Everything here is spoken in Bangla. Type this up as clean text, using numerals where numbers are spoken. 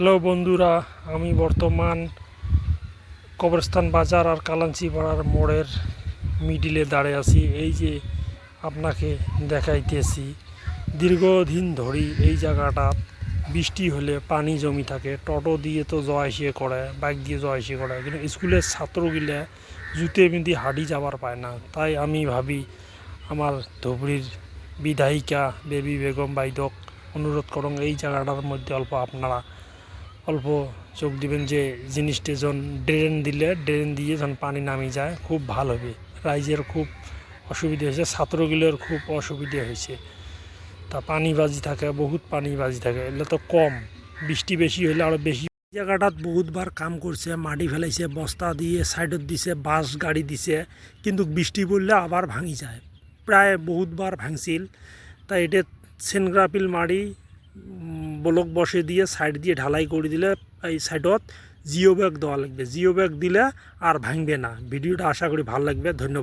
হ্যালো বন্ধুরা, আমি বর্তমান কবরস্থান বাজার আর কালাঞ্চি পাড়ার মোড়ের মিডিলে দাঁড়িয়ে আছি। এই যে আপনাকে দেখাইতেছি, দীর্ঘদিন ধরেই এই জায়গাটা বৃষ্টি হলে পানি জমি থাকে। টোটো দিয়ে তো যাওয়া আসিয়ে করে, বাইক দিয়ে যাওয়া আসিয়ে করে, কিন্তু স্কুলের ছাত্রগুলা জুতে বিঁধি হাঁটি যাবার পায় না। তাই আমি ভাবি আমার ধুবড়ির বিধায়িকা বেবি বেগম বাইদক অনুরোধ করুন এই জায়গাটার মধ্যে অল্প চোখ দিবেন, যে জিনিসটা যখন ড্রেন দিয়ে যখন পানি নামি যায় খুব ভালো হবে। রাইজের খুব অসুবিধা হয়েছে, ছাত্রগুলোর খুব অসুবিধা হয়েছে। তা পানি বাজি থাকে, বহুত পানি বাজি থাকে, এগুলো তো কম, বৃষ্টি বেশি হলে আরও বেশি। জায়গাটাত বহুতবার কাম করছে, মাটি ফেলাইছে, বস্তা দিয়ে সাইডত দিছে, বাস গাড়ি দিছে, কিন্তু বৃষ্টি পড়লে আবার ভাঙি যায়। প্রায় বহুতবার ভাঙছিল। তাই এটা সেনগ্রাপিল মাড়ি ব্লক বসে দিয়ে সাইড দিয়ে ঢালাই করে দিলে এই সাইডত জিও ব্যাগ দেওয়া লাগবে। জিও ব্যাগ দিলে আর ভাঙবে না। ভিডিওটা আশা করি ভালো লাগবে। ধন্যবাদ।